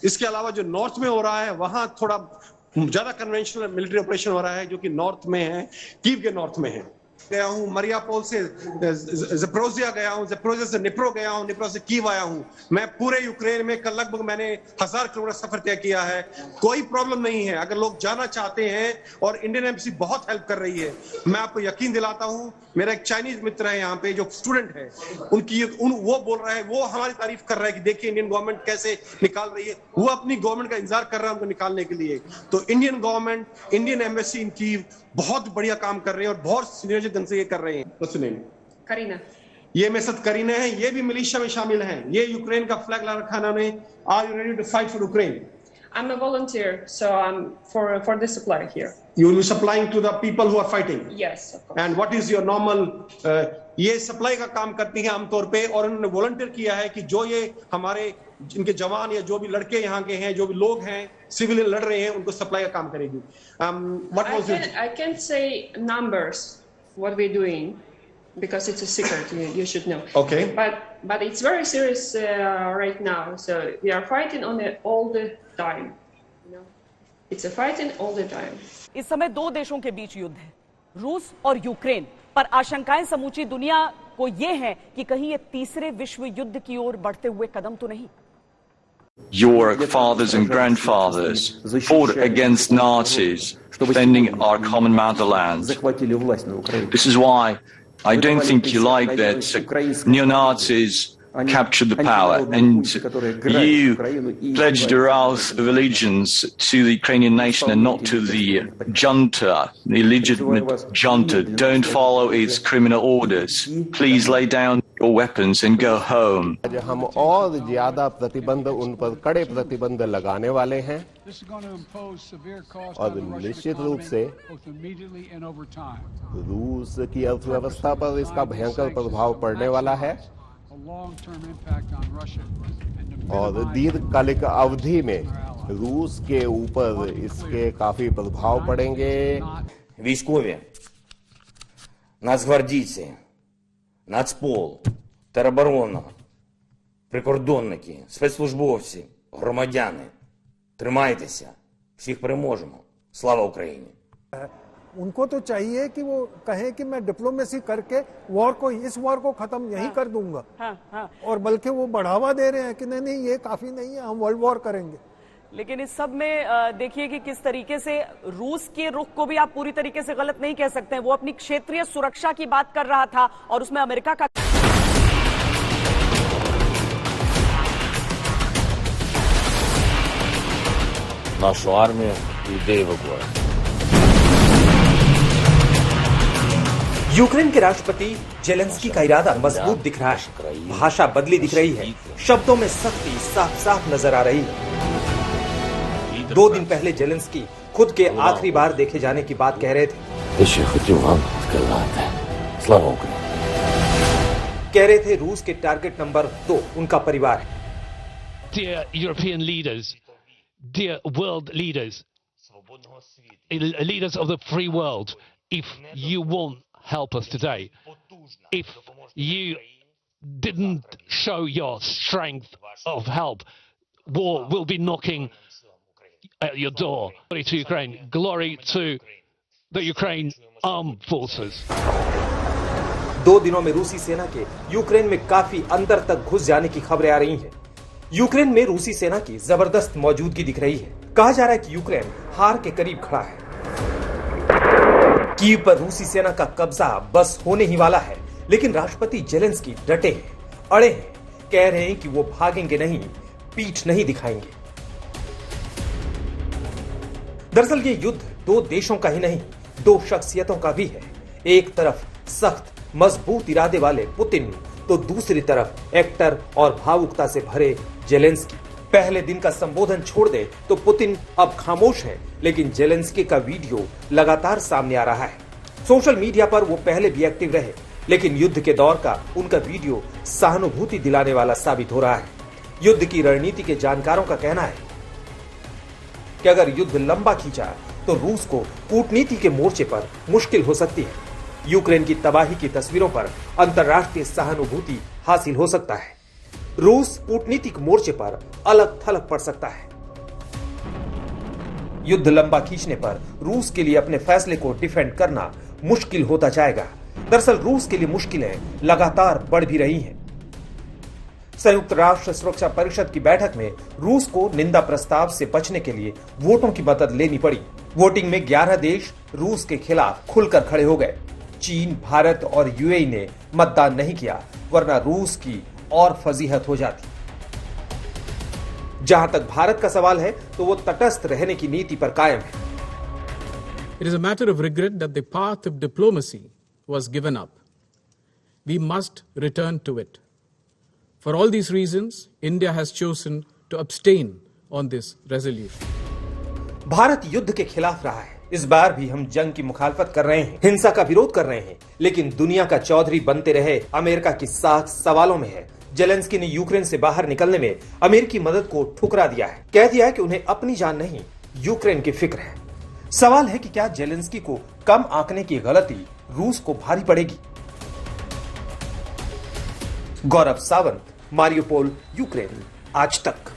इसके अलावा जो नॉर्थ में हो रहा है वहां थोड़ा ज्यादा कन्वेंशनल मिलिट्री ऑपरेशन हो रहा है, जो कि नॉर्थ में है, कीव के नॉर्थ में है। गया हूं, मरियापोल से ज़पोरिज़िया गया हूं, ज़पोरिज़िया से निप्रो गया हूं, निप्रो से कीव आया हूं। मैं पूरे यूक्रेन में कल लगभग मैंने 1000 किलोमीटर सफर तय किया है। कोई प्रॉब्लम नहीं है अगर लोग जाना चाहते हैं, और इंडियन एम्बेसी बहुत हेल्प कर रही है। मैं आपको यकीन दिलाता हूं, मेरा एक चाइनीज मित्र है यहाँ पे जो स्टूडेंट है, वो बोल रहा है, वो हमारी तारीफ कर रहा है कि देखिए इंडियन गवर्नमेंट कैसे निकाल रही है। वो अपनी गवर्नमेंट का इंतजार कर रहा है उनको निकालने के लिए। तो Indian government, Indian embassy in Kyiv बहुत बढ़िया काम कर रहे हैं और बहुत सुनियोजित ढंग से ये कर रहे हैं। तो सुनिए, करीना, ये मेरे साथ करीना है, ये भी मिलिशिया में शामिल हैं। ये यूक्रेन का फ्लैग ला रखा है इन्होंने। Are you ready to fight for Ukraine? I'm a volunteer, so I'm for the supply here. You will be supplying to the people who are fighting. Yes, of course. And what is your normal? ये supply का काम करती हैं आमतौर पे, और उन्होंने volunteer किया है कि जो ये हमारे इनके जवान या जो भी लड़के यहाँ के हैं, जो भी लोग हैं सिविलियन लड़ रहे हैं, उनको सप्लाई का काम करेगी। I can't say numbers what we're doing because it's a secret. You should know. Okay. But it's very serious right now. So we are fighting on it all the time. You know, it's a fighting all the time. इस समय 2 देशों के बीच युद्ध है, रूस और Ukraine, पर आशंकाएं समूची दुनिया को ये है कि कहीं ये तीसरे विश्व युद्ध की ओर बढ़ते हुए कदम तो नहीं। Your fathers and grandfathers fought against Nazis, defending our common motherland. This is why I don't think you like that neo-Nazis captured the power, and you pledged your oath of allegiance to the Ukrainian nation and not to the junta, the illegitimate junta. Don't follow its criminal orders. Please lay down your weapons and go home. हम और ज्यादा प्रतिबंध उन पर कड़े प्रतिबंध लगाने वाले हैं और निश्चित रूप से रूस की अर्थव्यवस्था पर इसका भयंकर प्रभाव पड़ने वाला है और दीर्घकालिक अवधि में रूस के ऊपर इसके काफी प्रभाव पड़ेंगे। Військові, нацгвардійці, Нацпол, тероборона, прикордонники, спецслужбовці, громадяни, тримайтеся, всіх переможемо. Слава Україні! उनको तो चाहिए कि वो कहें कि मैं डिप्लोमेसी करके इस वॉर को खत्म यहीं कर दूंगा। और बल्कि वो बढ़ावा दे रहे हैं कि नहीं ये काफी नहीं है, हम वर्ल्ड वॉर करेंगे। लेकिन इस सब में देखिए कि किस तरीके से रूस के रुख को भी आप पूरी तरीके से गलत नहीं कह सकते हैं। वो अपनी क्षेत्रीय सुरक्षा की बात कर रहा था और उसमें अमेरिका का нашу армию и людей в город. यूक्रेन के राष्ट्रपति जेलेंस्की का इरादा मजबूत दिख रहा है। भाषा बदली दिख रही है, शब्दों में सख्ती साफ साफ नजर आ रही है। 2 दिन पहले जेलेंस्की खुद के आखिरी बार देखे जाने की बात कह रहे थे। कह रहे थे रूस के टारगेट नंबर 2 उनका परिवार है। Dear European leaders, dear world leaders, leaders of the free world, if you won't help us today, if you didn't show your strength of help, war will be knocking at your door. Glory to Ukraine. Glory to the Ukraine armed forces. 2 दिनों में रूसी सेना के Ukraine में काफी अंदर तक घुस जाने की खबरें आ रही हैं। यूक्रेन में रूसी सेना की जबरदस्त मौजूदगी दिख रही है। कहा जा रहा है कि यूक्रेन हार के करीब खड़ा है। कीव पर रूसी सेना का कब्जा बस होने ही वाला है, लेकिन राष्ट्रपति जेलेंस्की डटे हैं, अड़े हैं, कह रहे हैं कि वो भागेंगे नहीं, पीठ नहीं दिखाएंगे। दरअसल ये युद्ध 2 देशों का ही नहीं, 2 शख्सियतों का भी है। एक तरफ सख्त मजबूत इरादे वाले पुतिन, तो दूसरी तरफ एक्टर और भावुकता से भरे जेलेंस्की। पहले दिन का संबोधन छोड़ दे तो पुतिन अब खामोश है, लेकिन जेलेंस्की का वीडियो लगातार सामने आ रहा है। सोशल मीडिया पर वो पहले भी एक्टिव रहे, लेकिन युद्ध के दौर का उनका वीडियो सहानुभूति दिलाने वाला साबित हो रहा है। युद्ध की रणनीति के जानकारों का कहना है कि अगर युद्ध लंबा खींचा तो रूस को कूटनीति के मोर्चे पर मुश्किल हो सकती है। यूक्रेन की तबाही की तस्वीरों पर अंतर्राष्ट्रीय सहानुभूति हासिल हो सकता है। रूस कूटनीतिक मोर्चे पर अलग थलग पड़ सकता है। युद्ध लंबा खींचने पर रूस के लिए अपने फैसले को डिफेंड करना मुश्किल होता जाएगा। दरअसल रूस के लिए मुश्किलें लगातार बढ़ भी रही हैं। संयुक्त राष्ट्र सुरक्षा परिषद की बैठक में रूस को निंदा प्रस्ताव से बचने के लिए वोटों की मदद लेनी पड़ी। वोटिंग में 11 देश रूस के खिलाफ खुलकर खड़े हो गए। चीन, भारत और यूएई ने मतदान नहीं किया, वरना रूस की और फजीहत हो जाती। जहां तक भारत का सवाल है तो वो तटस्थ रहने की नीति पर कायम है। It is a matter of regret that the path of diplomacy was given up. We must return to it. For all these reasons, India has chosen to abstain on this resolution. Bharat युद्ध के खिलाफ रहा है। इस बार भी हम जंग की मुखालफत कर रहे हैं, हिंसा का विरोध कर रहे हैं, लेकिन दुनिया का चौधरी बनते रहे अमेरिका की साख सवालों में है। जेलेंस्की ने यूक्रेन से बाहर निकलने में अमेरिकी मदद को ठुकरा दिया है। कह दिया है कि उन्हें अपनी जान नहीं, यूक्रेन की फिक्र है। सवाल है कि क्या जेलेंस्की को कम आंकने की गलती रूस को भारी पड़ेगी? गौरव सावंत, मारियोपोल, यूक्रेन, आज तक।